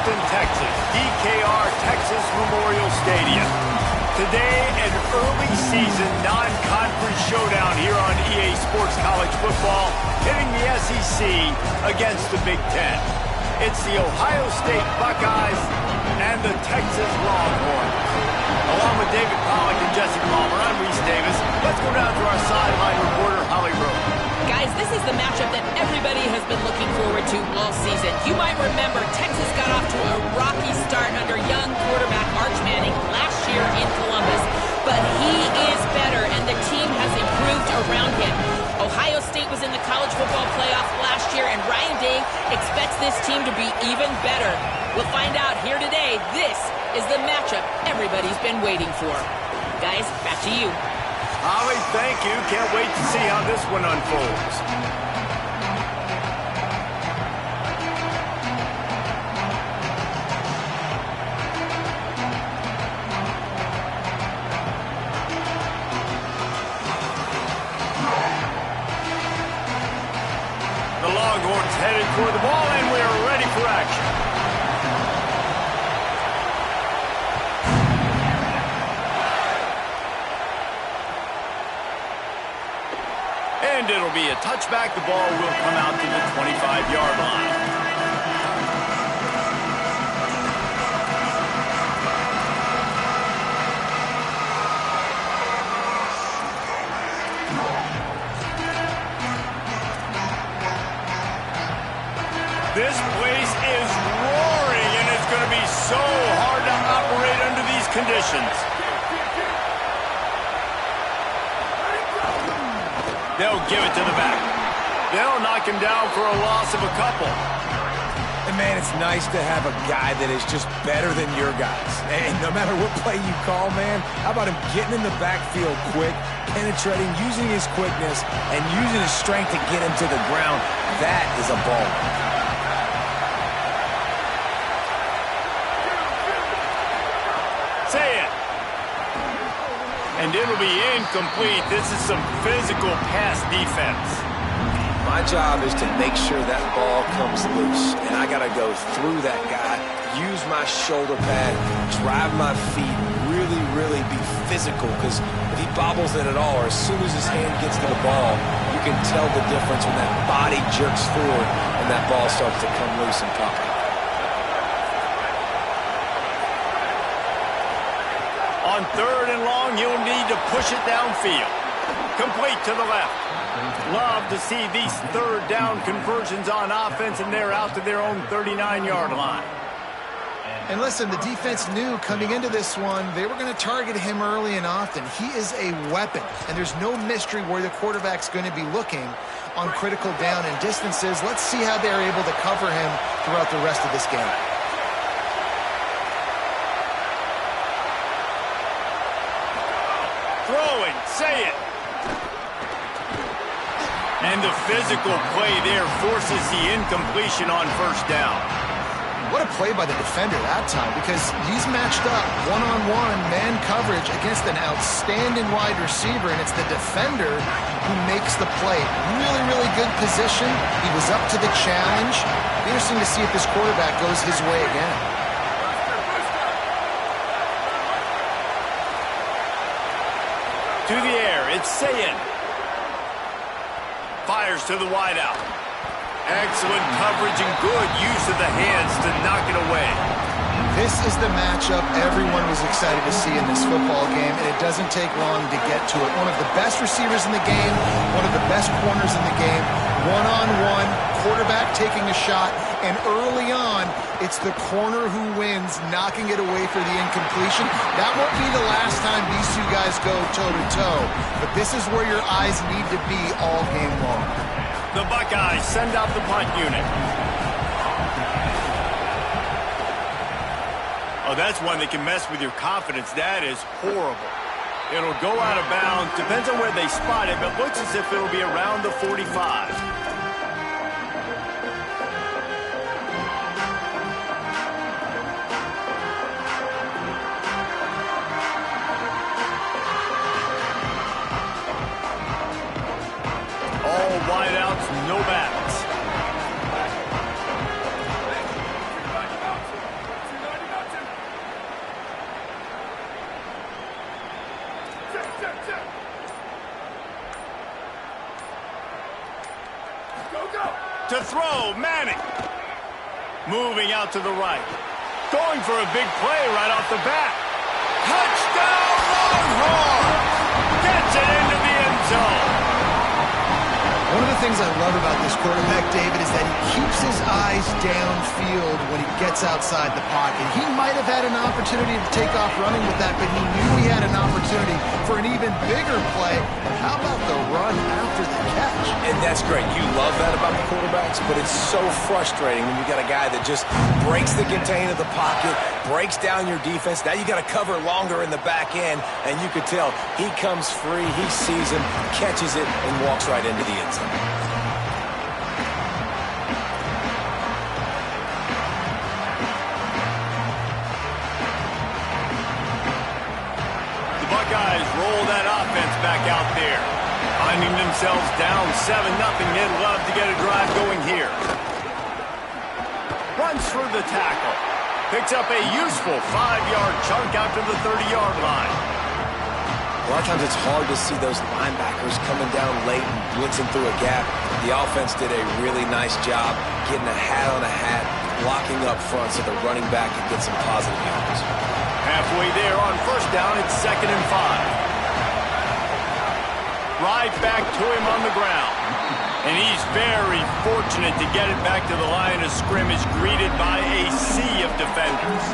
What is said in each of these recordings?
Houston, Texas, DKR Texas Memorial Stadium. Today, an early season non-conference showdown here on EA Sports College Football, hitting the SEC against the Big Ten. It's the Ohio State Buckeyes and the Texas Longhorns. Along with David Pollack and Jesse Palmer, I'm Reese Davis. Let's go down to our sideline reporter, Holly Rowe. Guys, this is the matchup that everybody has been looking forward to all season. You might remember Texas got off to a rocky start under young quarterback Arch Manning last year in Columbus, but he is better and the team has improved around him. Ohio State was in the college football playoff last year, and Ryan Day expects this team to be even better. We'll find out here today. This is the matchup everybody's been waiting for. Guys, back to you. Holly, thank you. Can't wait to see how this one unfolds. The Longhorns headed for the ball, and we are ready for action. And it'll be a touchback. The ball will come out to the 25-yard line. This place is roaring, and it's going to be so hard to operate under these conditions. They'll give it to the back. They'll knock him down for a loss of a couple. And, man, it's nice to have a guy that is just better than your guys. And no matter what play you call, man, how about him getting in the backfield quick, penetrating, using his quickness, and using his strength to get him to the ground? That is a ball. Say it. And it'll be incomplete. This is some physical pass defense. My job is to make sure that ball comes loose, and I got to go through that guy, use my shoulder pad, drive my feet, really be physical, because if he bobbles it at all, or as soon as his hand gets to the ball, you can tell the difference when that body jerks forward and that ball starts to come loose and pop out. On 3rd and long, you'll need to push it downfield. Complete to the left. Love to see these 3rd down conversions on offense, and they're out to their own 39-yard line. And listen, the defense knew coming into this one, they were going to target him early and often. He is a weapon, and there's no mystery where the quarterback's going to be looking on critical down and distances. Let's see how they're able to cover him throughout the rest of this game. Throwing, say it. And the physical play there forces the incompletion on 1st down. What a play by the defender that time, because he's matched up one-on-one man coverage against an outstanding wide receiver, and it's the defender who makes the play. Really good position. He was up to the challenge. Be interesting to see if this quarterback goes his way again. To the air, it's Sayin. Fires to the wideout. Excellent coverage and good use of the hands to knock it away. This is the matchup everyone was excited to see in this football game, and it doesn't take long to get to it. One of the best receivers in the game, one of the best corners in the game, one-on-one, quarterback taking a shot, and early on, it's the corner who wins, knocking it away for the incompletion. That won't be the last time these two guys go toe-to-toe, but this is where your eyes need to be all game long. The Buckeyes send out the punt unit. Oh, that's one that can mess with your confidence. That is horrible. It'll go out of bounds. Depends on where they spot it, but looks as if it'll be around the 45. All wideouts, no backs. To throw, Manning. Moving out to the right. Going for a big play right off the bat. Touchdown, Longhorn! Gets it into the end zone. One of the things I love about this quarterback, David, is that he keeps his eyes downfield when he gets outside the pocket. He might have had an opportunity to take off running with that, but he knew he had an opportunity for an even bigger play. How about the run after the catch? And that's great. You love that about the quarterbacks, but it's so frustrating when you got a guy that just breaks the contain of the pocket, breaks down your defense. Now you got to cover longer in the back end, and you could tell he comes free, he sees him, catches it, and walks right into the end zone. The Buckeyes roll that offense back out there. Finding themselves down 7-0, they'd love to get a drive going here. Runs through the tackle. Picks up a useful 5-yard chunk out to the 30-yard line. A lot of times it's hard to see those linebackers coming down late and blitzing through a gap. The offense did a really nice job getting a hat on a hat, blocking up front so the running back can get some positive yards. Halfway there on first down, it's 2nd and 5. Right back to him on the ground. And he's very fortunate to get it back to the line of scrimmage, greeted by a sea of defenders.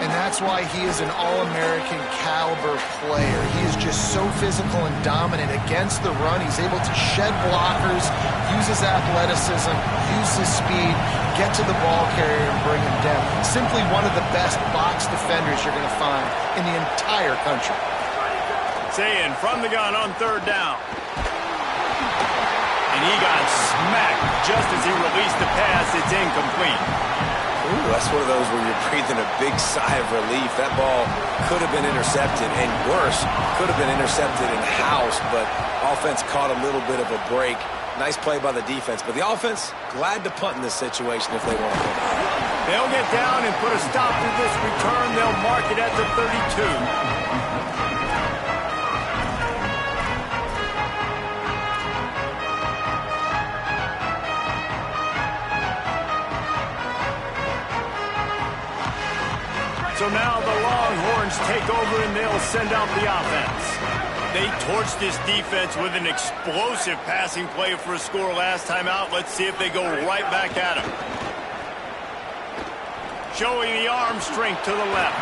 And that's why he is an All-American caliber player. He is just so physical and dominant against the run. He's able to shed blockers, use his athleticism, use his speed, get to the ball carrier and bring him down. Simply one of the best box defenders you're going to find in the entire country. Saying from the gun on 3rd down. And he got smacked just as he released the pass. It's incomplete. Ooh, that's one of those where you're breathing a big sigh of relief. That ball could have been intercepted, and worse, could have been intercepted in house, but offense caught a little bit of a break. Nice play by the defense, but the offense glad to punt in this situation if they want to punt. They'll get down and put a stop to this return. They'll mark it at the 32. So now the Longhorns take over and they'll send out the offense. They torched this defense with an explosive passing play for a score last time out. Let's see if they go right back at him. Showing the arm strength to the left.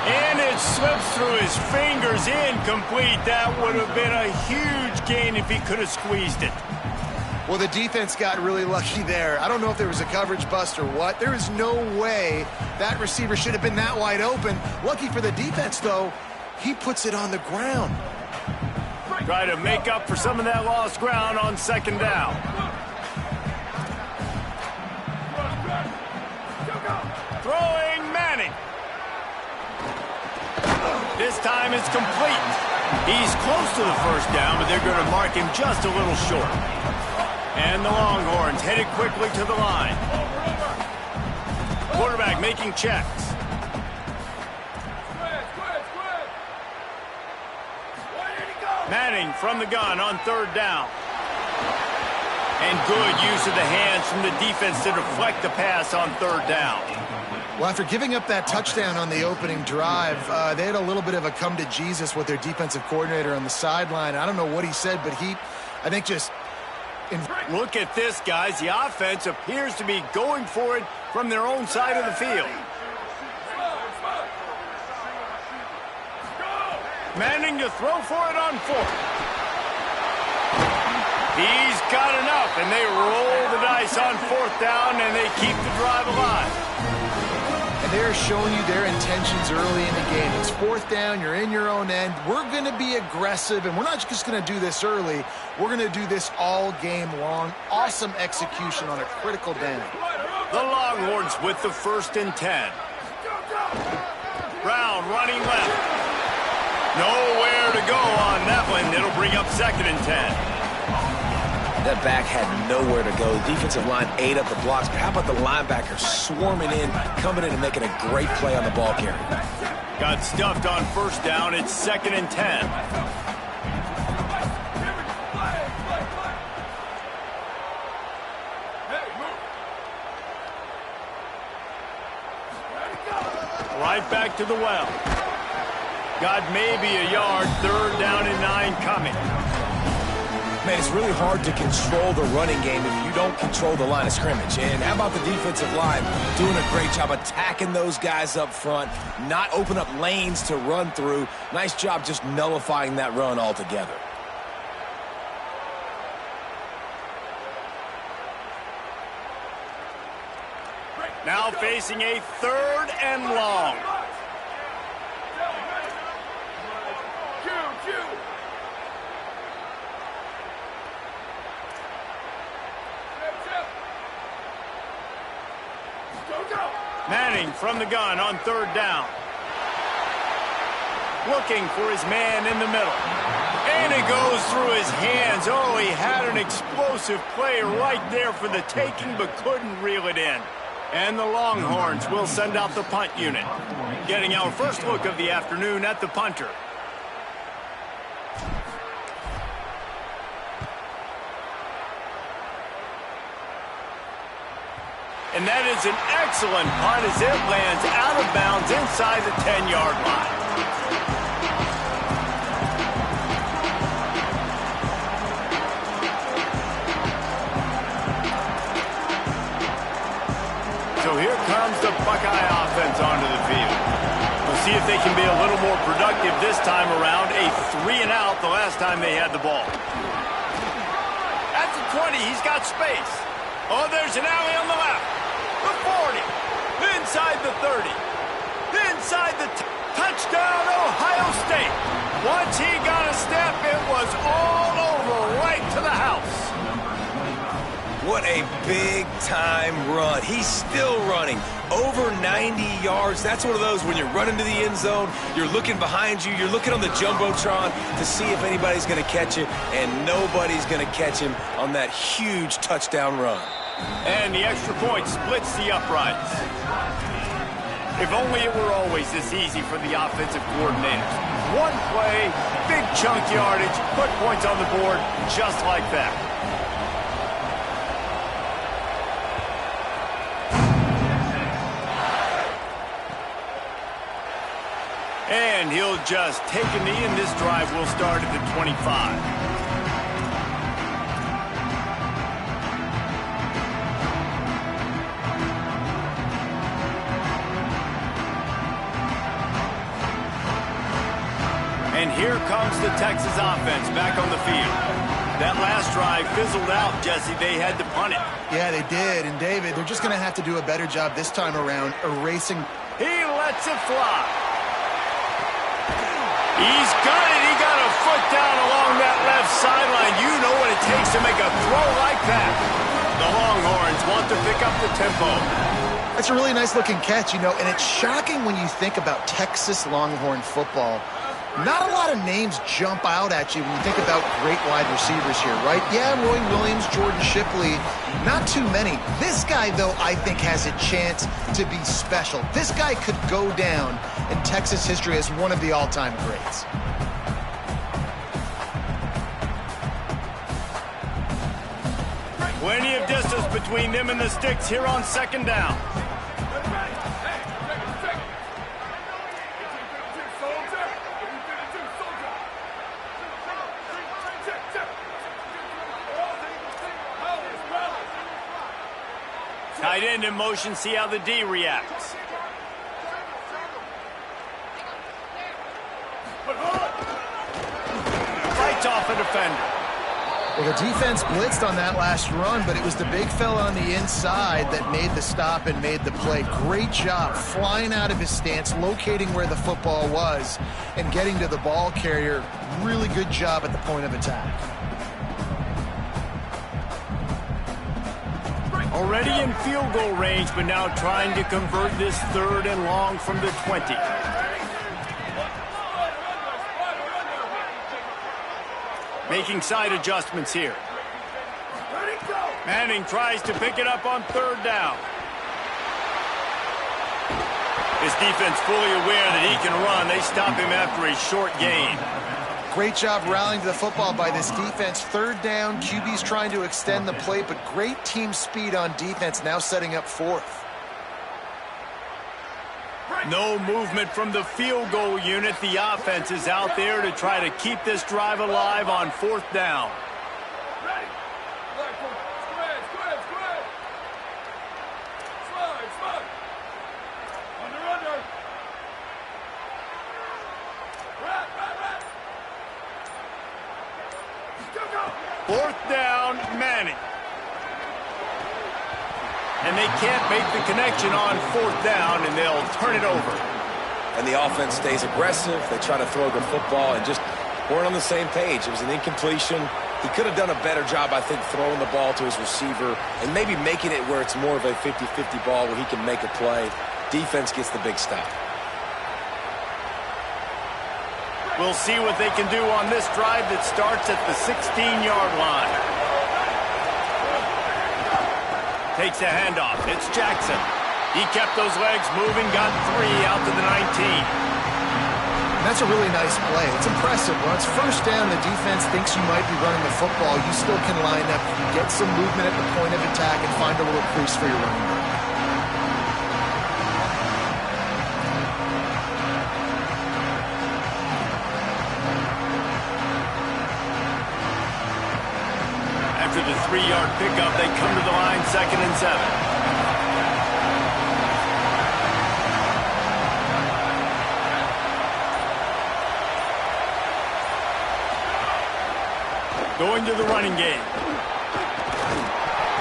And it slips through his fingers, incomplete. That would have been a huge gain if he could have squeezed it. Well, the defense got really lucky there. I don't know if there was a coverage bust or what. There is no way that receiver should have been that wide open. Lucky for the defense, though, he puts it on the ground. Try to make up for some of that lost ground on 2nd down. Throwing Manning. This time it's complete. He's close to the 1st down, but they're going to mark him just a little short. And the Longhorns headed quickly to the line. Quarterback making checks. Manning from the gun on 3rd down. And good use of the hands from the defense to deflect the pass on 3rd down. Well, after giving up that touchdown on the opening drive, they had a little bit of a come to Jesus with their defensive coordinator on the sideline. I don't know what he said, but I think just... Look at this, guys. The offense appears to be going for it from their own side of the field. Manning to throw for it on 4th. He's got enough, and they roll the dice on 4th down, and they keep the drive alive. And they're showing you their intentions early in the game. It's 4th down, you're in your own end. We're going to be aggressive, and we're not just going to do this early. We're going to do this all game long. Awesome execution on a critical down. The Longhorns with the 1st and 10. Brown running left. Nowhere to go on that one. It'll bring up 2nd and 10. That back had nowhere to go. The defensive line ate up the blocks. But how about the linebacker swarming in, coming in and making a great play on the ball carrier? Got stuffed on 1st down. It's 2nd and 10. 2 right back to the well. Got maybe a yard, 3rd down and 9 coming. Man, it's really hard to control the running game if you don't control the line of scrimmage. And how about the defensive line doing a great job attacking those guys up front, not open up lanes to run through. Nice job just nullifying that run altogether. Now facing a 3rd and long. Manning from the gun on 3rd down. Looking for his man in the middle. And it goes through his hands. Oh, he had an explosive play right there for the taking, but couldn't reel it in. And the Longhorns will send out the punt unit. Getting our first look of the afternoon at the punter. And that is an excellent punt as it lands out of bounds inside the 10-yard line. So here comes the Buckeye offense onto the field. We'll see if they can be a little more productive this time around. A 3-and-out the last time they had the ball. At the 20, he's got space. Oh, there's an alley on the left. The 40, inside the 30, inside the touchdown, Ohio State. Once he got a step, it was all over, right to the house. What a big-time run. He's still running. Over 90 yards. That's one of those when you're running to the end zone, you're looking behind you, you're looking on the Jumbotron to see if anybody's going to catch it, and nobody's going to catch him on that huge touchdown run. And the extra point splits the uprights. If only it were always this easy for the offensive coordinators. One play, big chunk yardage, put points on the board just like that. And he'll just take a knee, and this drive will start at the 25. And here comes the Texas offense back on the field. That last drive fizzled out, Jesse. They had to punt it. Yeah, they did. And, David, they're just going to have to do a better job this time around erasing. He lets it fly. He's got it. He got a foot down along that left sideline. You know what it takes to make a throw like that. The Longhorns want to pick up the tempo. That's a really nice-looking catch, you know, and it's shocking when you think about Texas Longhorn football. Not a lot of names jump out at you when you think about great wide receivers here, right? Yeah, Roy Williams, Jordan Shipley, not too many. This guy, though, I think has a chance to be special. This guy could go down in Texas history as one of the all-time greats. Plenty of distance between them and the sticks here on 2nd down. Tight end in motion, see how the D reacts. Fights off a defender. Well, the defense blitzed on that last run, but it was the big fella on the inside that made the stop and made the play. Great job flying out of his stance, locating where the football was, and getting to the ball carrier. Really good job at the point of attack. Already in field goal range, but now trying to convert this 3rd and long from the 20. Making side adjustments here. Manning tries to pick it up on 3rd down. His defense fully aware that he can run. They stop him after a short gain. Great job rallying to the football by this defense. 3rd down, QB's trying to extend the play, but great team speed on defense, now setting up 4th. No movement from the field goal unit. The offense is out there to try to keep this drive alive on 4th down. Fourth down, Manning. And they can't make the connection on 4th down, and they'll turn it over. And the offense stays aggressive. They try to throw the football and just weren't on the same page. It was an incompletion. He could have done a better job, I think, throwing the ball to his receiver and maybe making it where it's more of a 50-50 ball where he can make a play. Defense gets the big stop. We'll see what they can do on this drive that starts at the 16-yard line. Takes a handoff. It's Jackson. He kept those legs moving, got 3 out to the 19. And that's a really nice play. It's impressive. When it's first down, the defense thinks you might be running the football. You still can line up, get some movement at the point of attack, and find a little crease for your running back. After the 3-yard pickup, they come to the line, 2nd and 7. Going to the running game.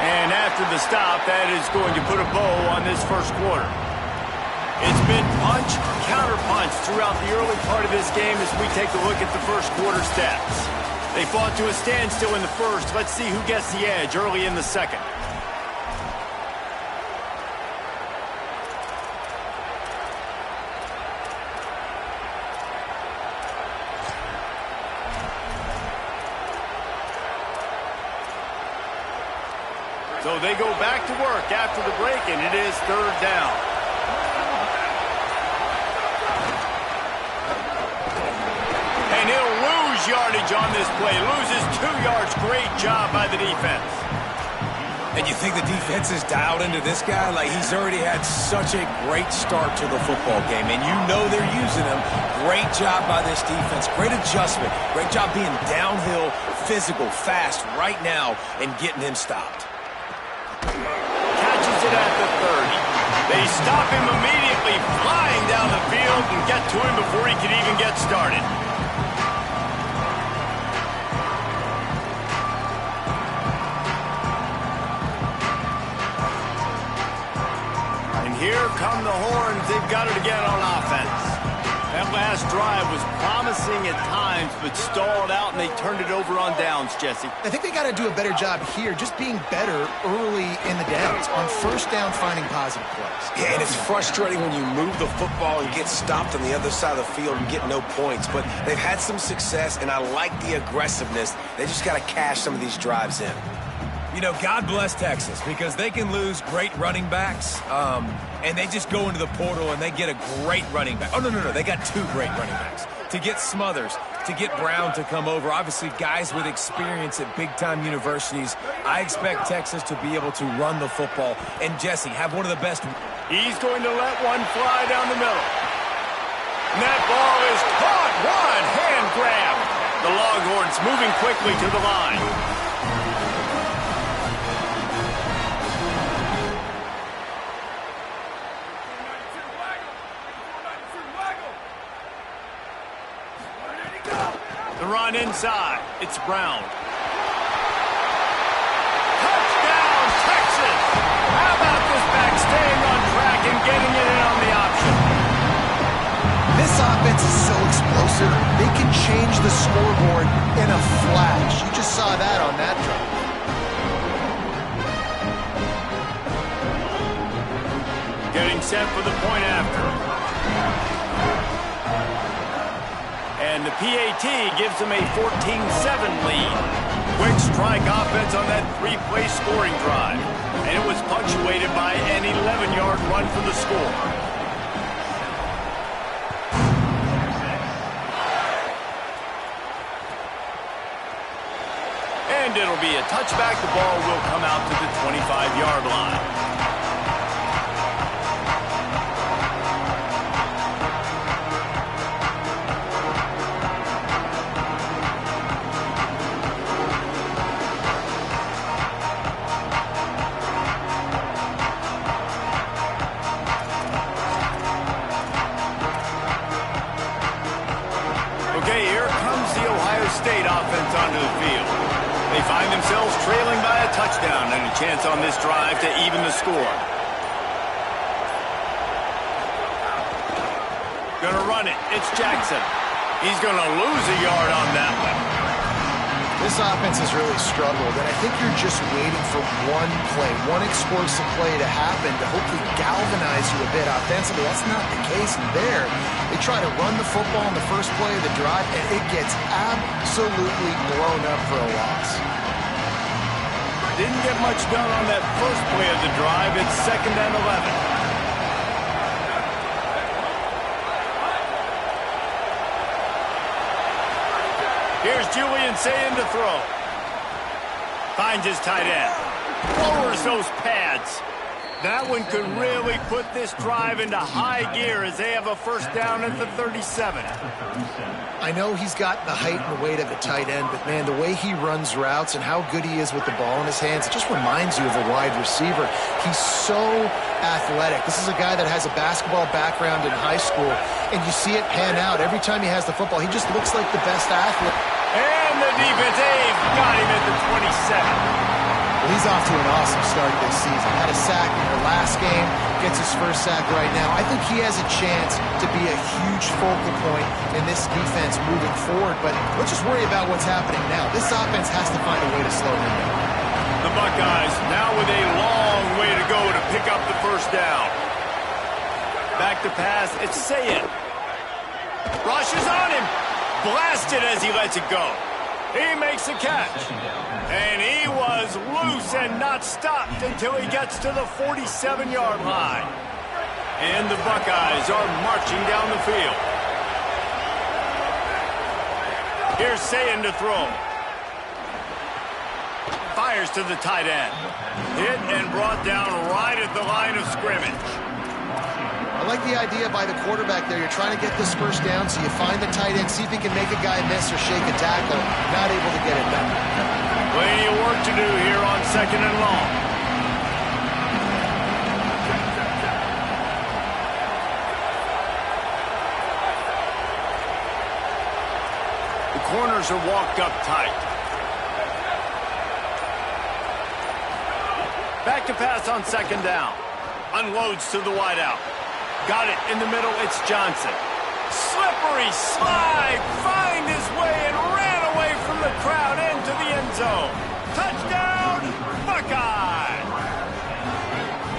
And after the stop, that is going to put a bow on this first quarter. It's been punch, counter punch throughout the early part of this game as we take a look at the first quarter stats. They fought to a standstill in the first. Let's see who gets the edge early in the second. So they go back to work after the break, and it is 3rd down. And he'll lose yardage on this play. Loses 2 yards. Great job by the defense. And you think the defense is dialed into this guy? Like, he's already had such a great start to the football game, and you know they're using him. Great job by this defense. Great adjustment. Great job being downhill, physical, fast right now, and getting him stopped. Catches it at the 30. They stop him immediately, flying down the field, and get to him before he could even get started. Here come the horns. They've got it again on offense. That last drive was promising at times, but stalled out, and they turned it over on downs, Jesse. I think they got to do a better job here, just being better early in the downs. On 1st down, finding positive plays. Yeah, and it's frustrating when you move the football and get stopped on the other side of the field and get no points. But they've had some success, and I like the aggressiveness. They just got to cash some of these drives in. You know, God bless Texas, because they can lose great running backs, and they just go into the portal and they get a great running back. Oh, no, they got 2 great running backs. To get Smothers, to get Brown to come over, obviously guys with experience at big-time universities. I expect Texas to be able to run the football, and Jesse, have one of the best. He's going to let one fly down the middle. And that ball is caught. One hand grab. The Longhorns moving quickly to the line. The run inside. It's Brown. Touchdown, Texas! How about this back staying on track and getting it in on the option? This offense is so explosive, they can change the scoreboard in a flash. You just saw that on that drive. Getting set for the point after. And the PAT gives them a 14-7 lead. Quick strike offense on that 3-play scoring drive. And it was punctuated by an 11-yard run for the score. And it'll be a touchback. The ball will come out to the 25-yard line. They find themselves trailing by a touchdown and a chance on this drive to even the score. Gonna run it. It's Jackson. He's gonna lose a yard on that one. This offense has really struggled, and I think you're just waiting for one play, one explosive play to happen to hopefully galvanize you a bit offensively. That's not the case there. They try to run the football in the first play of the drive, and it gets absolutely blown up for a loss. Didn't get much done on that first play of the drive. It's 2nd and 11. Here's Julian saying to throw. Finds his tight end. Lowers those pads. That one could really put this drive into high gear as they have a first down at the 37. I know he's got the height and weight of a tight end, but, man, the way he runs routes and how good he is with the ball in his hands, it just reminds you of a wide receiver. He's so athletic. This is a guy that has a basketball background in high school, and you see it pan out. Every time he has the football, he just looks like the best athlete. And the defense, they've got him at the 27. Well, he's off to an awesome start this season. Had a sack in the last game, gets his first sack right now. I think he has a chance to be a huge focal point in this defense moving forward, but let's just worry about what's happening now. This offense has to find a way to slow him down. The Buckeyes now with a long way to go to pick up the first down. Back to pass, it's Sayed. Rushes on him. Blasted as he lets it go. He makes the catch. And he was loose and not stopped until he gets to the 47-yard line. And the Buckeyes are marching down the field. Here's Sayin to throw. Fires to the tight end. Hit and brought down right at the line of scrimmage. I like the idea by the quarterback there. You're trying to get this first down, so you find the tight end, see if he can make a guy miss or shake a tackle. Not able to get it done. Plenty of work to do here on 2nd and long. The corners are walked up tight. Back to pass on 2nd down. Unloads to the wideout. Got it in the middle, it's Johnson. Slippery slide, find his way and ran away from the crowd into the end zone. Touchdown, Buckeye!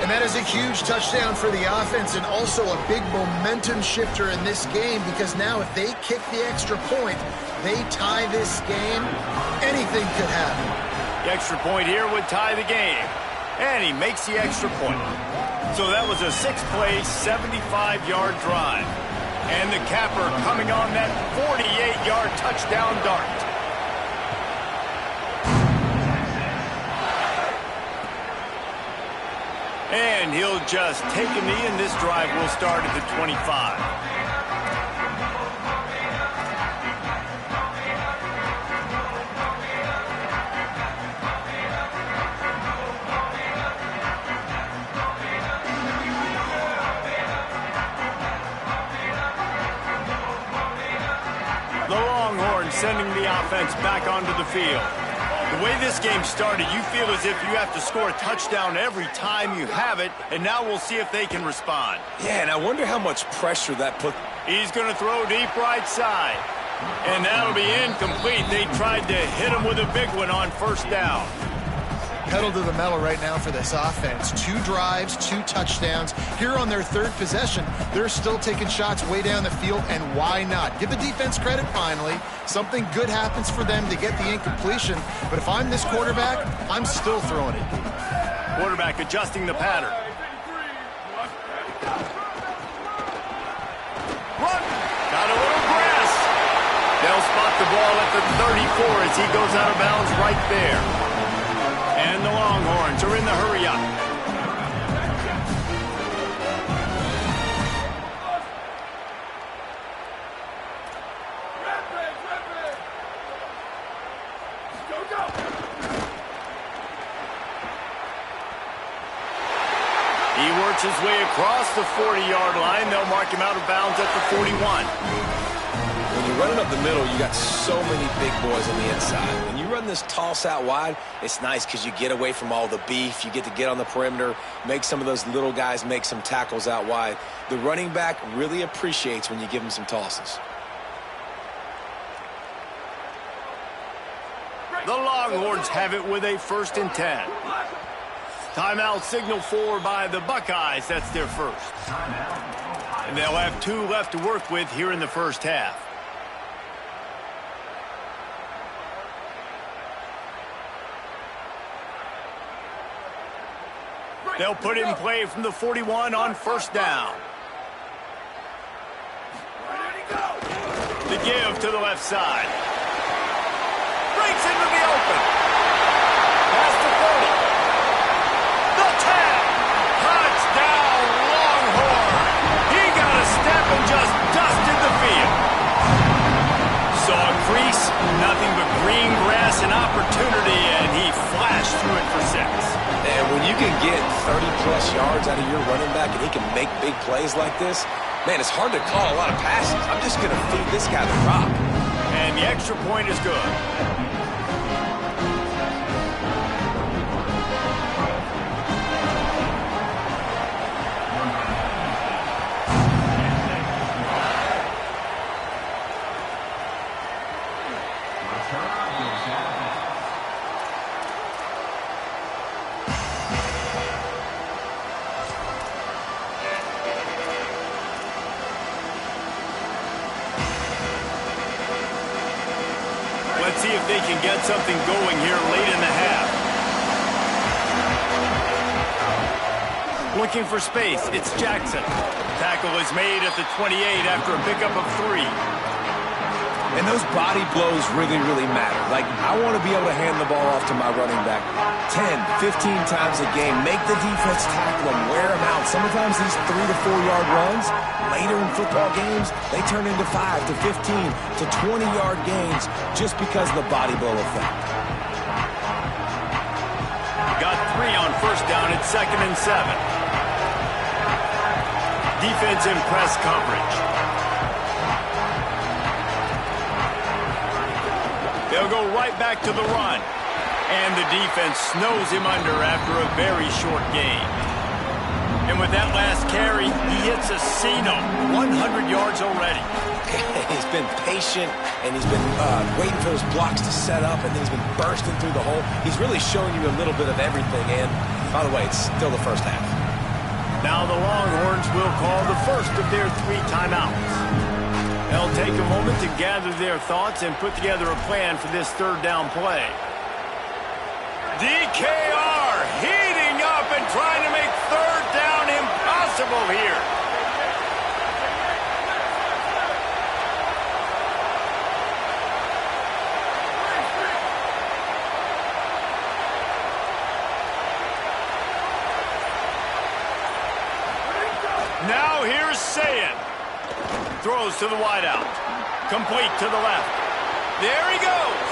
And that is a huge touchdown for the offense and also a big momentum shifter in this game because now if they kick the extra point, they tie this game, anything could happen. The extra point here would tie the game. And he makes the extra point. So that was a 6-play, 75-yard drive. And the capper coming on that 48-yard touchdown dart. And he'll just take a knee, and this drive will start at the 25. Sending the offense back onto the field. The way this game started, you feel as if you have to score a touchdown every time you have it, and now we'll see if they can respond. Yeah, and I wonder how much pressure that put. He's going to throw deep right side, and that'll be incomplete. They tried to hit him with a big one on 1st down. Pedal to the metal right now for this offense. 2 drives, 2 touchdowns. Here on their 3rd possession, they're still taking shots way down the field, and why not? Give the defense credit finally. Something good happens for them to get the incompletion, but if I'm this quarterback, I'm still throwing it deep. Quarterback adjusting the pattern. Run! Got a little grass. They'll spot the ball at the 34 as he goes out of bounds right there. And the Longhorns are in the hurry-up. He works his way across the 40-yard line. They'll mark him out of bounds at the 41. When you're running up the middle, you got so many big boys on the inside. When you run this toss out wide, it's nice because you get away from all the beef. You get to get on the perimeter, make some of those little guys make some tackles out wide. The running back really appreciates when you give him some tosses. The Longhorns have it with a 1st and 10. Timeout signaled for by the Buckeyes. That's their first. And they'll have 2 left to work with here in the first half. They'll put in play from the 41 on 1st down. The give to the left side. Breaks into the open. Past the 30. The 10. Touchdown, Longhorn. He got a step and just dusted the field. Saw a crease, nothing but green grass and opportunity, and he flashed through it for 6. And when you can get 30-plus yards out of your running back and he can make big plays like this, man, it's hard to call a lot of passes. I'm just going to feed this guy the rock. And the extra point is good. Let's see if they can get something going here late in the half. Looking for space, it's Jackson. Tackle is made at the 28 after a pickup of 3. And those body blows really, really matter. Like, I want to be able to hand the ball off to my running back 10, 15 times a game. Make the defense tackle him, wear him out. Sometimes these 3 to 4 yard runs, later in football games, they turn into 5 to 15 to 20 yard gains just because of the body blow effect. Got 3 on 1st down at 2nd and 7. Defense in press coverage. They'll go right back to the run. And the defense snows him under after a very short gain. And with that last carry, he hits a C-note. 100 yards already. He's been patient, and he's been waiting for those blocks to set up, and then he's been bursting through the hole. He's really showing you a little bit of everything. And, by the way, it's still the first half. Now the Longhorns will call the first of their 3 timeouts. They'll take a moment to gather their thoughts and put together a plan for this 3rd down play. DKR heating up and trying to make 3rd down impossible here. Now here's Sayin. Throws to the wideout. Complete to the left. There he goes.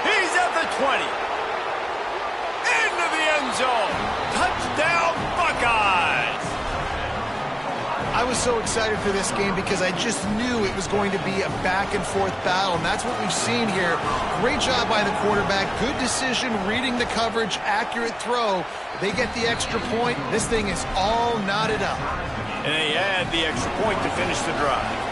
He's at the 20. Into the end zone. Touchdown, Buckeyes. I was so excited for this game because I just knew it was going to be a back-and-forth battle, and that's what we've seen here. Great job by the quarterback. Good decision, reading the coverage, accurate throw. They get the extra point. This thing is all knotted up. And they add the extra point to finish the drive.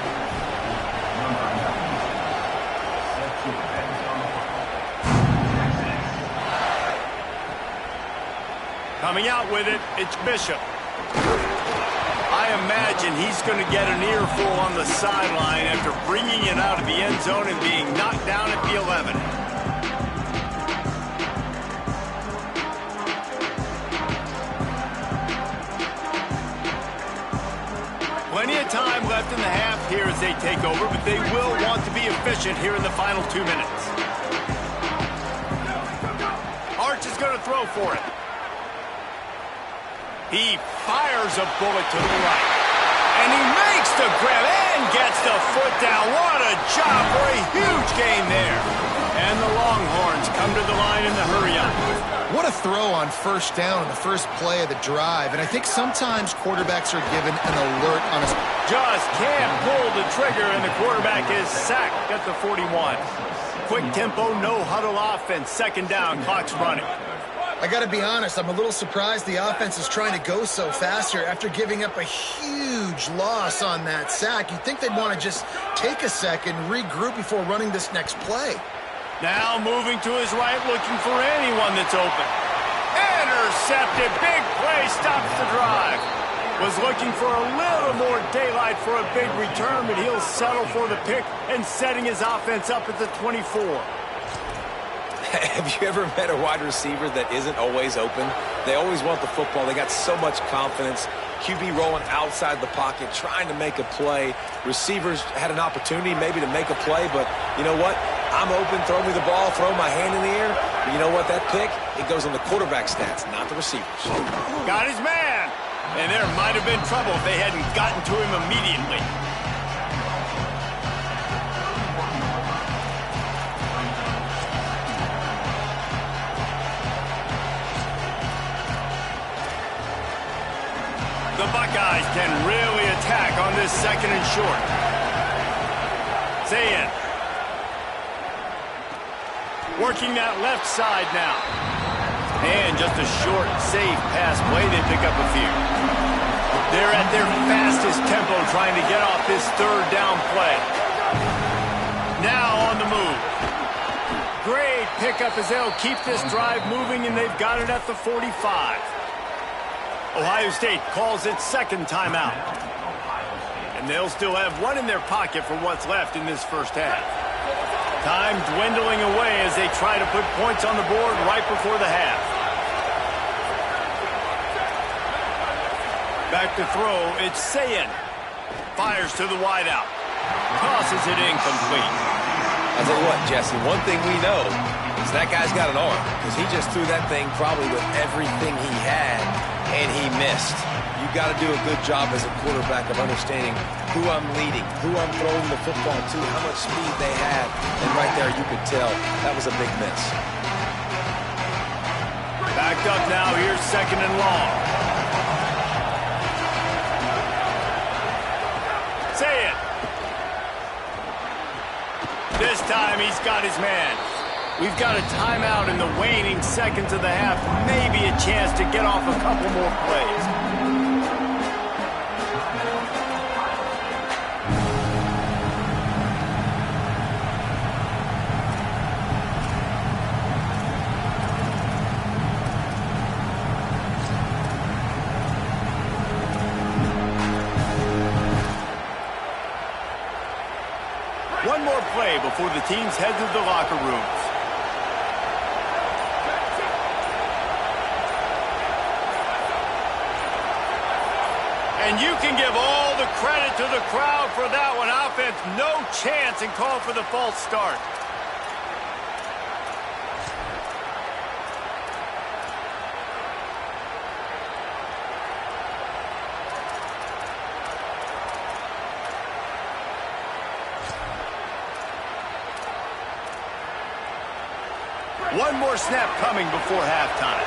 Coming out with it, it's Bishop. I imagine he's going to get an earful on the sideline after bringing it out of the end zone and being knocked down at the 11. Plenty of time left in the half here as they take over, but they will want to be efficient here in the final 2 minutes. Arch is going to throw for it. He fires a bullet to the right. And he makes the grab and gets the foot down. What a job for a huge gain there. And the Longhorns come to the line in the hurry-up. What a throw on 1st down in the first play of the drive. And I think sometimes quarterbacks are given an alert on his... Just can't pull the trigger, and the quarterback is sacked at the 41. quick tempo, no huddle offense. Second down, clock's running. I got to be honest, I'm a little surprised the offense is trying to go so fast here after giving up a huge loss on that sack. You'd think they'd want to just take a second, regroup before running this next play. Now moving to his right, looking for anyone that's open. Intercepted. Big play stops the drive. Was looking for a little more daylight for a big return, but he'll settle for the pick and setting his offense up at the 24. Have you ever met a wide receiver that isn't always open? They always want the football. They got so much confidence. QB rolling outside the pocket, trying to make a play. Receivers had an opportunity maybe to make a play, but you know what? I'm open, throw me the ball, throw my hand in the air. But you know what? That pick, it goes on the quarterback stats, not the receivers. Got his man. And there might have been trouble if they hadn't gotten to him immediately. The Buckeyes can really attack on this second and short. Zayn. Working that left side now. And just a short, safe pass play. They pick up a few. They're at their fastest tempo trying to get off this third down play. Now on the move. Great pickup as they'll keep this drive moving, and they've got it at the 45. Ohio State calls its second timeout. And they'll still have one in their pocket for what's left in this first half. Time dwindling away as they try to put points on the board right before the half. Back to throw, it's Zayn. Fires to the wideout. Tosses it incomplete. I'll tell you what, Jesse, one thing we know is that guy's got an arm, because he just threw that thing probably with everything he had, and he missed. You've got to do a good job as a quarterback of understanding who I'm leading, who I'm throwing the football to, how much speed they have, and right there you could tell that was a big miss. Backed up now, here's second and long. Say it. This time he's got his man. We've got a timeout in the waning seconds of the half. Maybe a chance to get off a couple more plays. One more play before the teams head to the locker rooms. And you can give all the credit to the crowd for that one. Offense, no chance, and call for the false start. One more snap coming before halftime.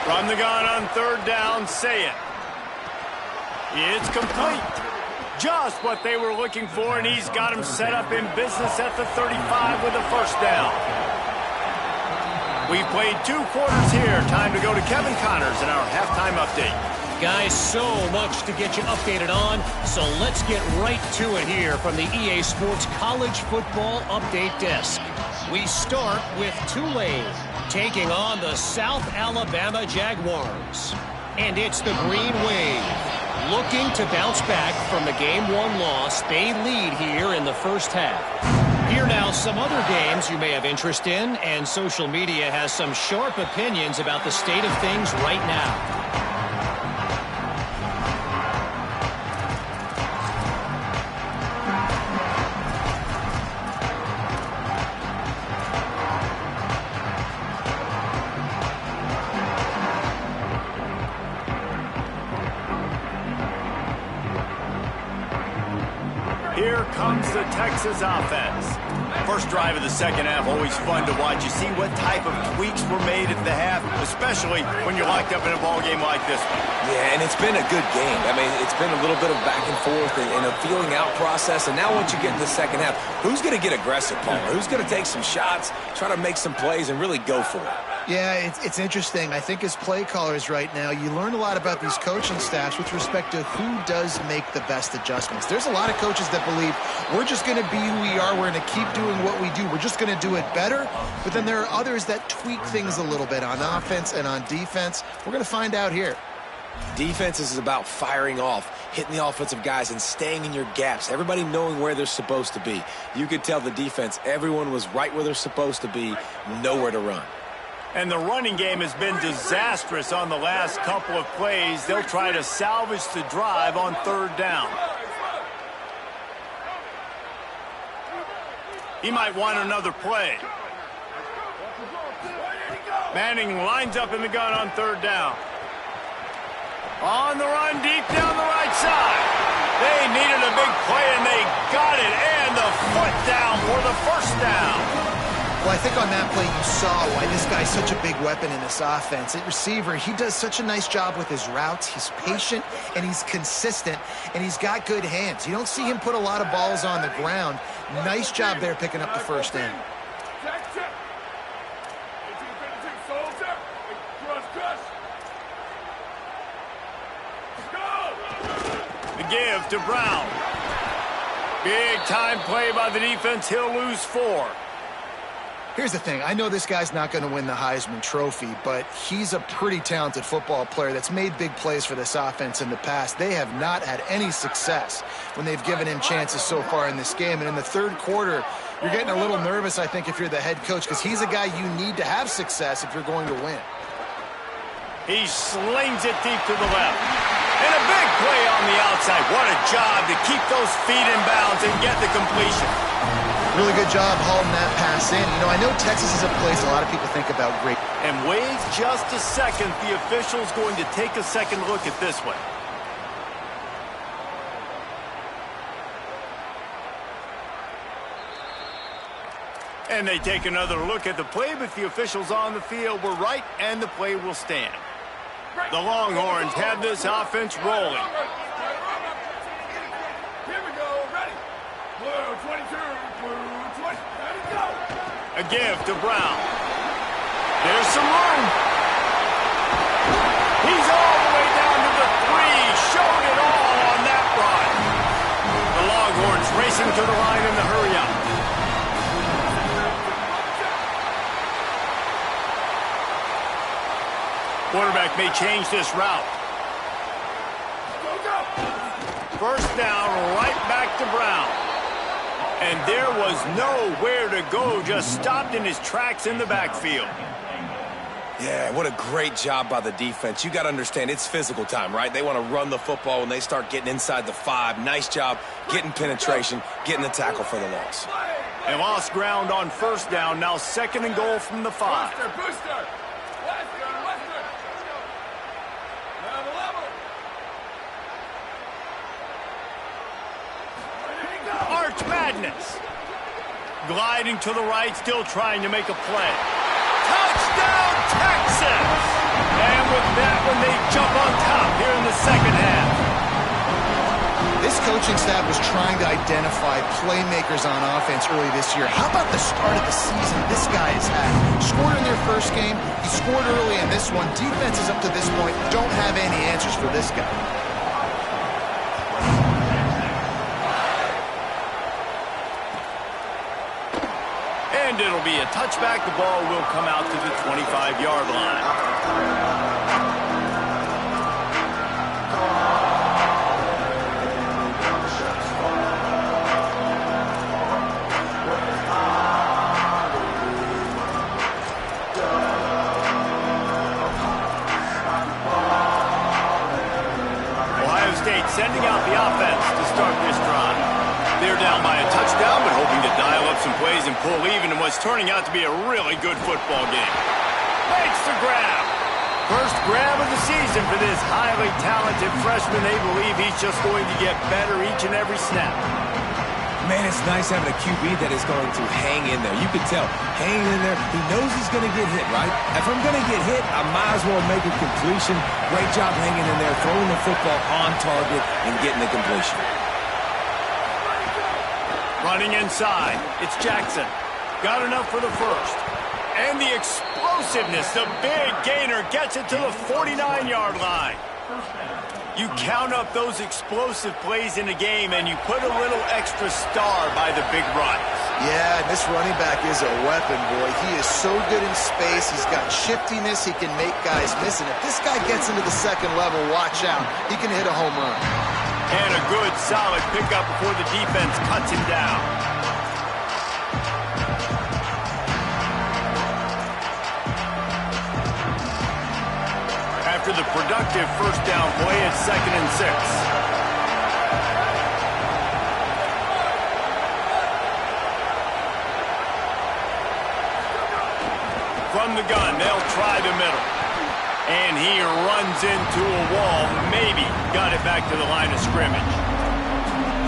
From the gun on third down, say it. It's complete. Just what they were looking for, and he's got him set up in business at the 35 with a first down. We've played 2 quarters here. Time to go to Kevin Connors in our halftime update. Guys, so much to get you updated on, so let's get right to it here from the EA Sports College Football Update Desk. We start with Tulane taking on the South Alabama Jaguars. And it's the Green Wave looking to bounce back from the Game 1 loss. They lead here in the first half. Here now some other games you may have interest in, and social media has some sharp opinions about the state of things right now. Here comes the Texas offense. First drive of the second half, always fun to watch. You see what type of tweaks were made at the half, especially when you're locked up in a ball game like this one. Yeah, and it's been a good game. I mean, it's been a little bit of back and forth and a feeling out process. And now once you get in the second half, who's going to get aggressive, Paul? Who's going to take some shots, try to make some plays, and really go for it? Yeah, it's interesting. I think as play callers right now, you learn a lot about these coaching staffs with respect to who does make the best adjustments. There's a lot of coaches that believe we're just going to be who we are. We're going to keep doing what we do. We're just going to do it better. But then there are others that tweak things a little bit on offense and on defense. We're going to find out here. Defense is about firing off, hitting the offensive guys, and staying in your gaps. Everybody knowing where they're supposed to be. You could tell the defense, everyone was right where they're supposed to be, nowhere to run. And the running game has been disastrous on the last couple of plays. They'll try to salvage the drive on third down. He might want another play. Manning lines up in the gun on third down. On the run, deep down the right side. They needed a big play, and they got it. And the foot down for the first down. Well, I think on that play you saw why this guy's such a big weapon in this offense. At receiver, he does such a nice job with his routes. He's patient, and he's consistent, and he's got good hands. You don't see him put a lot of balls on the ground. Nice job there picking up the first down. The give to Brown. Big time play by the defense. He'll lose 4. Here's the thing. I know this guy's not going to win the Heisman Trophy, but he's a pretty talented football player that's made big plays for this offense in the past. They have not had any success when they've given him chances so far in this game. And in the third quarter, you're getting a little nervous, I think, if you're the head coach, because he's a guy you need to have success if you're going to win. He slings it deep to the left. And a big play on the outside. What a job to keep those feet in bounds and get the completion. Really good job hauling that pass in. You know, I know Texas is a place a lot of people think about great. And wait just a second. The official's going to take a second look at this one. And they take another look at the play, but the officials on the field were right, and the play will stand. The Longhorns have this offense rolling. Here we go, ready. Blue 22, blue 20, ready, go. A give to Brown. There's some room. He's all the way down to the 3, showing it all on that run. The Longhorns racing to the line in the hurry-up. Quarterback may change this route. First down, right back to Brown. And there was nowhere to go, just stopped in his tracks in the backfield. Yeah, what a great job by the defense. You got to understand, it's physical time, right? They want to run the football when they start getting inside the 5. Nice job getting penetration, getting the tackle for the loss. They lost ground on first down, now second and goal from the 5. Booster. Arch Madness. Gliding to the right, still trying to make a play. Touchdown, Texas! And with that one, they jump on top here in the second half. This coaching staff was trying to identify playmakers on offense early this year. How about the start of the season this guy has had? Scored in their first game. He scored early in this one. Defenses up to this point don't have any answers for this guy. And it'll be a touchback. The ball will come out to the 25-yard line. Ohio State sending out the offense to start this drive. They're down by a touchdown, but hoping to dial up some plays and pull even in what's turning out to be a really good football game. Makes the grab. First grab of the season for this highly talented freshman. They believe he's just going to get better each and every snap. Man, it's nice having a QB that is going to hang in there. You can tell, hanging in there, he knows he's going to get hit, right? If I'm going to get hit, I might as well make a completion. Great job hanging in there, throwing the football on target, and getting the completion. Running inside, it's Jackson. Got enough for the first. And the explosiveness, the big gainer gets it to the 49-yard line. You count up those explosive plays in a game, and you put a little extra star by the big runs. Yeah, and this running back is a weapon, boy. He is so good in space. He's got shiftiness. He can make guys miss. And if this guy gets into the second level, watch out. He can hit a home run. And a good, solid pickup before the defense cuts him down. After the productive first down play, it's 2nd and 6. From the gun, they'll try the middle. And he runs into a wall, maybe got it back to the line of scrimmage.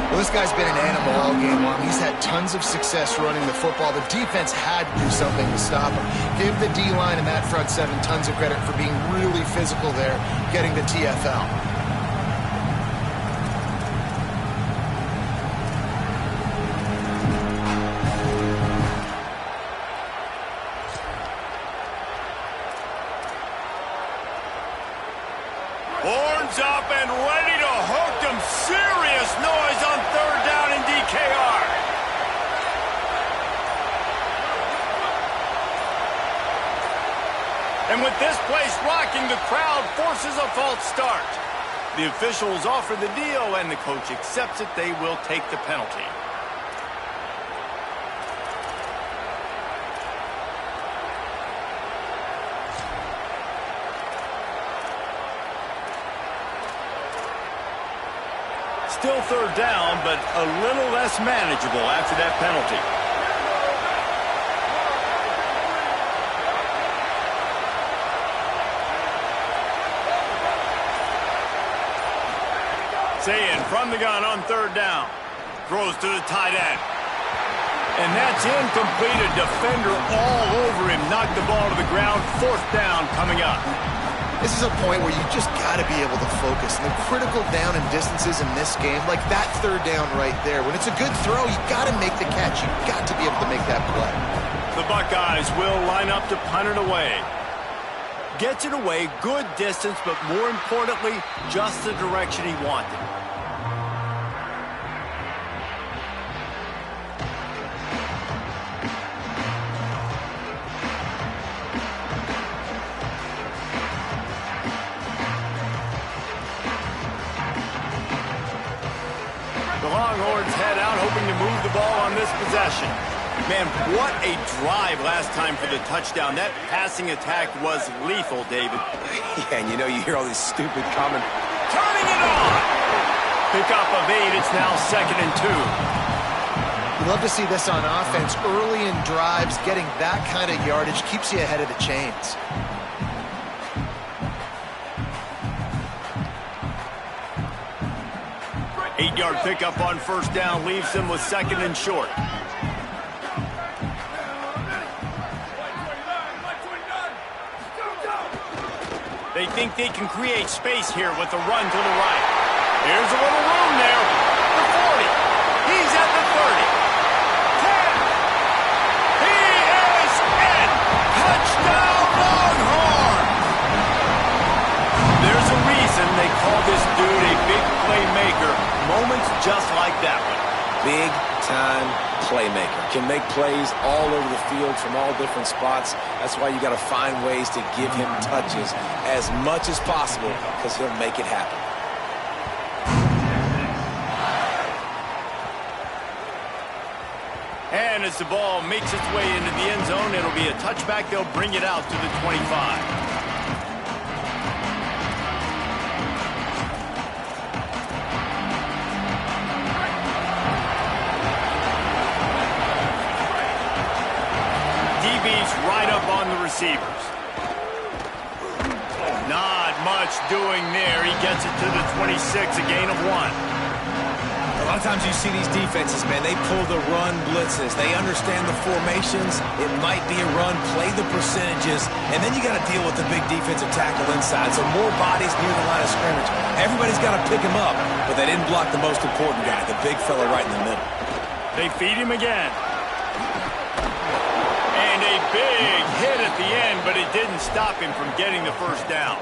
Well, this guy's been an animal all game long. He's had tons of success running the football. The defense had to do something to stop him. Give the D-line and that front seven tons of credit for being really physical there, getting the TFL. Horns up and ready to hook them. Serious noise on 3rd down in DKR. And with this place rocking, the crowd forces a false start. The officials offer the deal, and the coach accepts it. They will take the penalty. Still 3rd down, but a little less manageable after that penalty. Saying from the gun on 3rd down. Throws to the tight end. And that's incomplete. A defender all over him. Knocked the ball to the ground. 4th down coming up. This is a point where you just got to be able to focus. And the critical down and distances in this game, like that 3rd down right there, when it's a good throw, you got to make the catch. You got to be able to make that play. The Buckeyes will line up to punt it away. Gets it away, good distance, but more importantly, just the direction he wanted. The Longhorns head out, hoping to move the ball on this possession. Man, what a drive last time for the touchdown. That passing attack was lethal, David. Yeah, and you know, you hear all these stupid comments. Turning it on! Pickup of 8, it's now 2nd and 2. You love to see this on offense. Early in drives, getting that kind of yardage keeps you ahead of the chains. Eight-yard pickup on 1st down leaves them with 2nd and short. They think they can create space here with the run to the right. Here's a little room there. The 40. He's at the 30. 10. He is in. Touchdown Longhorn. There's a reason they call this dude a big playmaker. Moments just like that one. Big-time playmaker. Can make plays all over the field from all different spots. That's why you got to find ways to give him touches as much as possible, because he'll make it happen. And as the ball makes its way into the end zone, it'll be a touchback. They'll bring it out to the 25. Right up on the receivers. Not much doing there. He gets it to the 26, a gain of 1. Well, I'll times you see these defenses, man, they pull the run blitzes. They understand the formations. It might be a run, play the percentages, and then you got to deal with the big defensive tackle inside. So more bodies near the line of scrimmage. Everybody's got to pick him up, but they didn't block the most important guy, the big fella right in the middle. They feed him again. And a big hit at the end, but it didn't stop him from getting the first down.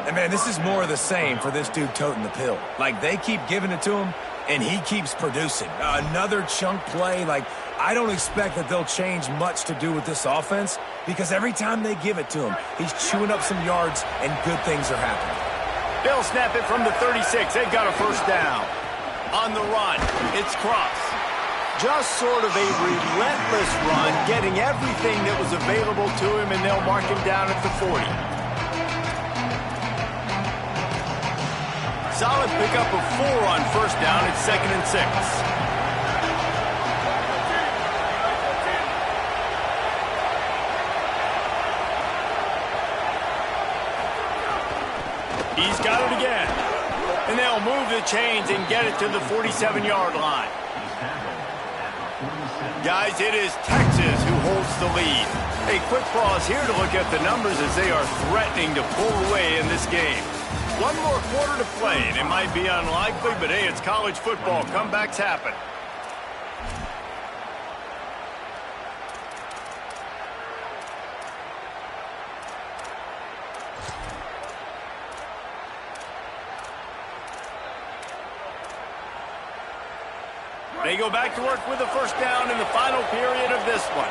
And, man, this is more of the same for this dude toting the pill. Like, they keep giving it to him, and he keeps producing. Another chunk play. Like, I don't expect that they'll change much to do with this offense because every time they give it to him, he's chewing up some yards, and good things are happening. They'll snap it from the 36. They've got a first down. On the run, it's Cross. Just sort of a relentless run, getting everything that was available to him, and they'll mark him down at the 40. Solid pickup of 4 on first down. It's 2nd and 6. He's got it again. And they'll move the chains and get it to the 47-yard line. Guys, it is Texas who holds the lead. A quick pause here to look at the numbers as they are threatening to pull away in this game. One more quarter to play, and it might be unlikely, but hey, it's college football. Comebacks happen. They go back to work with the first down in the final period of this one.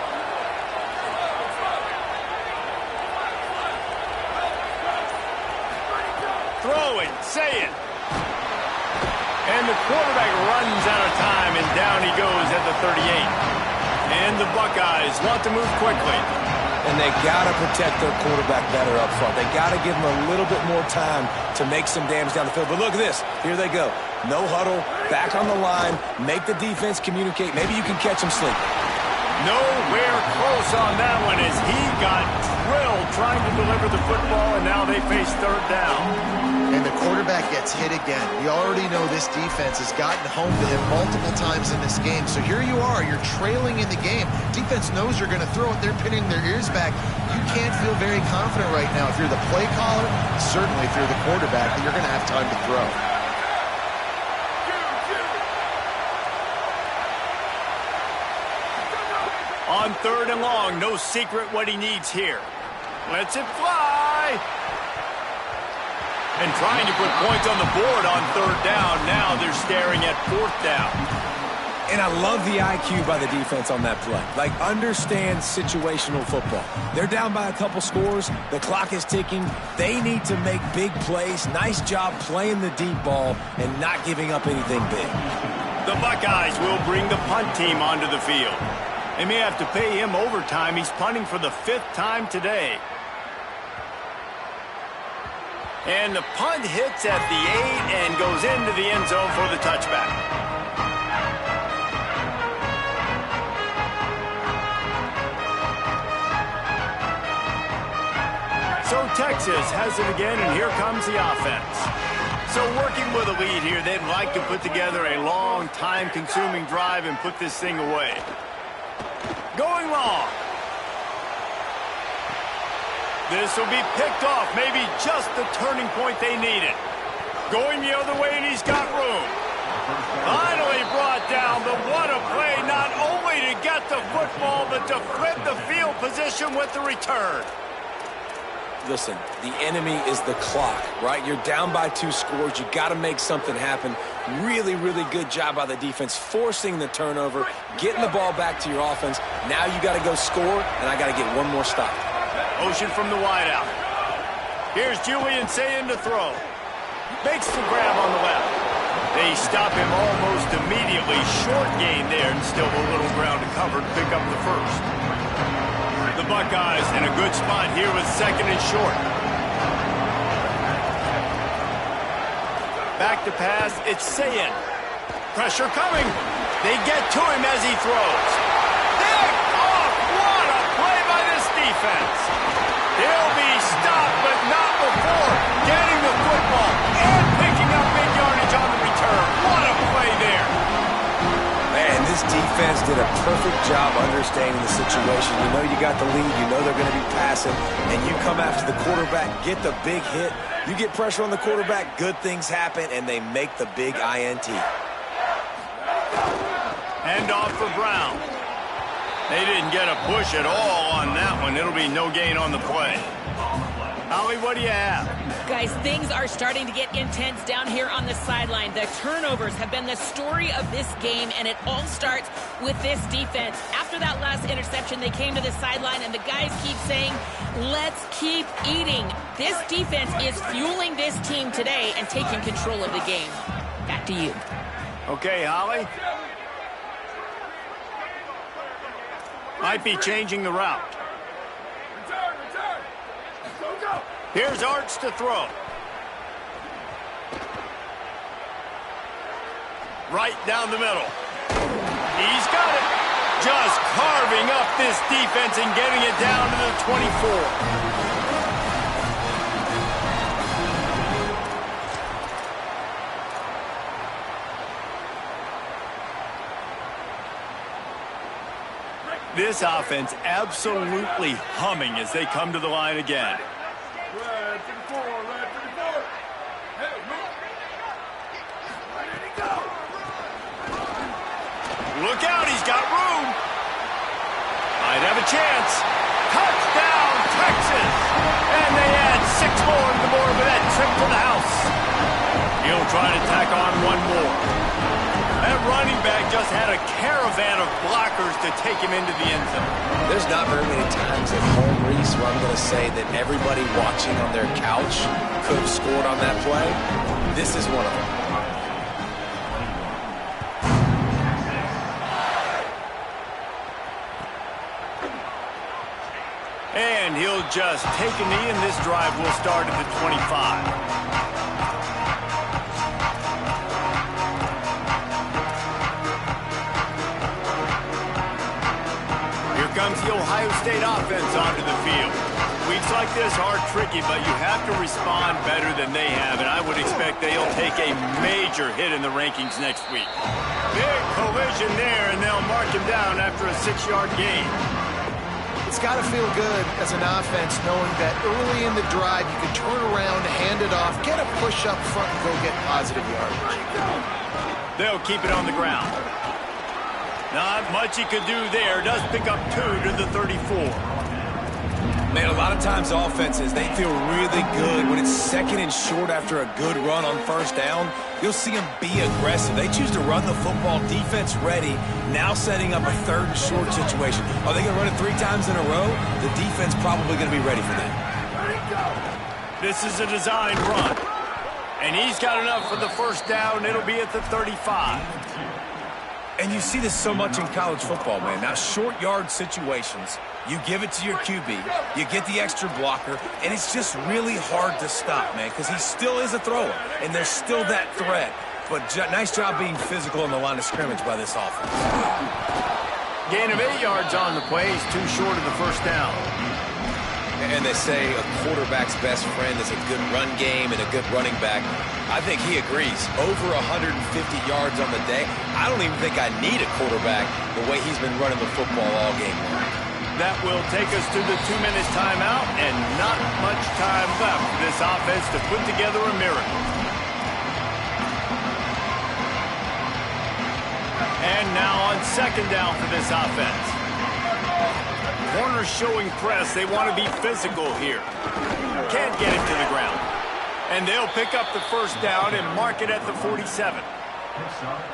Throwing, say it. And the quarterback runs out of time, and down he goes at the 38. And the Buckeyes want to move quickly. And they got to protect their quarterback better up front. They got to give him a little bit more time to make some damage down the field. But look at this. Here they go. No huddle, back on the line, make the defense communicate. Maybe you can catch him sleeping. Nowhere close on that one as he got drilled trying to deliver the football, and now they face third down. And the quarterback gets hit again. You already know this defense has gotten home to him multiple times in this game. So here you are, you're trailing in the game. Defense knows you're going to throw it. They're pinning their ears back. You can't feel very confident right now. If you're the play caller, certainly if you're the quarterback, that you're going to have time to throw. On third and long, no secret what he needs here. Lets it fly. And trying to put points on the board on third down. Now they're staring at fourth down. And I love the IQ by the defense on that play. Like, understand situational football. They're down by a couple scores. The clock is ticking. They need to make big plays. Nice job playing the deep ball and not giving up anything big. The Buckeyes will bring the punt team onto the field. They may have to pay him overtime. He's punting for the 5th time today. And the punt hits at the 8 and goes into the end zone for the touchback. So Texas has it again, and here comes the offense. So working with a lead here, they'd like to put together a long, time-consuming drive and put this thing away. Going long. This will be picked off, maybe just the turning point they needed. Going the other way, and he's got room. Finally brought down, but what a play, not only to get the football, but to flip the field position with the return. Listen, the enemy is the clock, right? You're down by 2 scores. You got to make something happen. Really, really good job by the defense, forcing the turnover, getting the ball back to your offense. Now you got to go score, and I got to get one more stop. Motion from the wideout. Here's Julian Sayin to throw. Makes the grab on the left. They stop him almost immediately. Short gain there, and still a little ground to cover to pick up the first. The Buckeyes in a good spot here with 2nd and short. Back to pass, it's Sayin. Pressure coming. They get to him as he throws. What a play by this defense. He'll be stopped, but not before getting the football and picking up big yardage on the return. What a play defense did a perfect job understanding the situation. You know you got the lead. You know they're going to be passing. And you come after the quarterback, get the big hit. You get pressure on the quarterback, good things happen, and they make the big INT. Hand off for Brown. They didn't get a push at all on that one. It'll be no gain on the play. Holly, what do you have? Guys, things are starting to get intense down here on the sideline. The turnovers have been the story of this game, and it all starts with this defense. After that last interception, they came to the sideline, and the guys keep saying, let's keep eating. This defense is fueling this team today and taking control of the game. Back to you. Okay, Holly. Might be changing the route. Return. Go. Here's Arch to throw. Right down the middle. He's got it. Just carving up this defense and getting it down to the 24. This offense absolutely humming as they come to the line again. Red to the four. Hey, look. Where did he go? Look out, he's got room. Might have a chance. Touchdown, Texas! And they add 6 more to the board with that trip to the house. He'll try to tack on one more. That running back just had a caravan of blockers to take him into the end zone. There's not very many times at home, Reese, where I'm going to say that everybody watching on their couch could have scored on that play. This is one of them. And he'll just take a knee, and this drive will start at the 25. Comes the Ohio State offense onto the field. Weeks like this are tricky, but you have to respond better than they have, and I would expect they'll take a major hit in the rankings next week. Big collision there, and they'll mark him down after a 6-yard gain. It's got to feel good as an offense knowing that early in the drive you can turn around, hand it off, get a push up front, and go get positive yardage. They'll keep it on the ground. Not much he could do there. Does pick up 2 to the 34. Man, a lot of times offenses, they feel really good when it's 2nd and short after a good run on 1st down. You'll see them be aggressive. They choose to run the football, defense ready, now setting up a 3rd and short situation. Are they going to run it 3 times in a row? The defense probably going to be ready for that. This is a designed run. And he's got enough for the 1st down. It'll be at the 35. And you see this so much in college football, man. Now, short yard situations, you give it to your QB, you get the extra blocker, and it's just really hard to stop, man, because he still is a thrower, and there's still that threat. But nice job being physical in the line of scrimmage by this offense. Gain of 8 yards on the play. He's too short of the 1st down. And they say a quarterback's best friend is a good run game and a good running back. I think he agrees. Over 150 yards on the day. I don't even think I need a quarterback the way he's been running the football all game long. That will take us to the 2-minute timeout, and not much time left for this offense to put together a miracle. And now on 2nd down for this offense. Corners showing press. They want to be physical here. Can't get him to the ground. And they'll pick up the 1st down and mark it at the 47.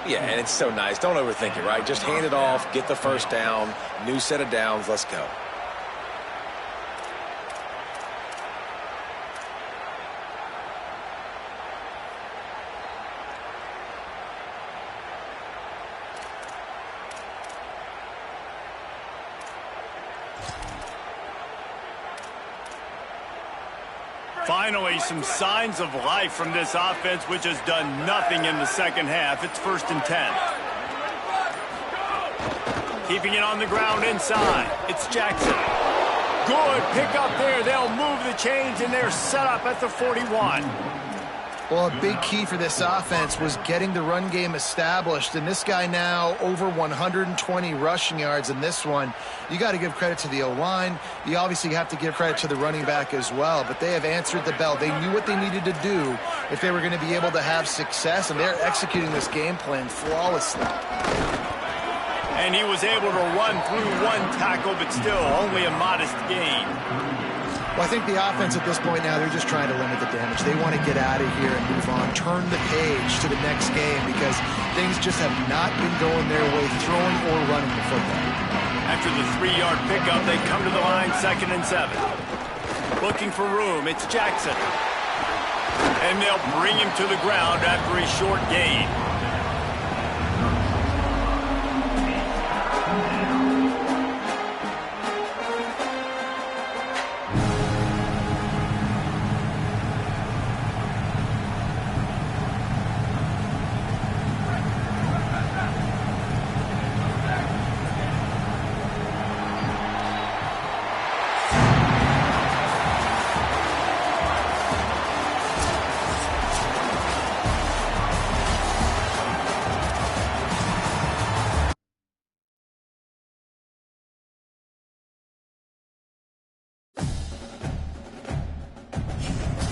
Yeah, and it's so nice. Don't overthink it, right? Just hand it off, get the 1st down, new set of downs, let's go. Finally, some signs of life from this offense, which has done nothing in the 2nd half. It's 1st and 10. Keeping it on the ground inside. It's Jackson. Good pick up there. They'll move the chains, and they're set up at the 41. Well, a big key for this offense was getting the run game established, and this guy now over 120 rushing yards in this one. You got to give credit to the O-line. You obviously have to give credit to the running back as well, but they have answered the bell. They knew what they needed to do if they were going to be able to have success, and they're executing this game plan flawlessly. And he was able to run through one tackle, but still only a modest gain. Well, I think the offense at this point now, they're just trying to limit the damage. They want to get out of here and move on, turn the page to the next game because things just have not been going their way, throwing or running the football. After the 3-yard pickup, they come to the line 2nd and 7. Looking for room, it's Jackson. And they'll bring him to the ground after a short gain.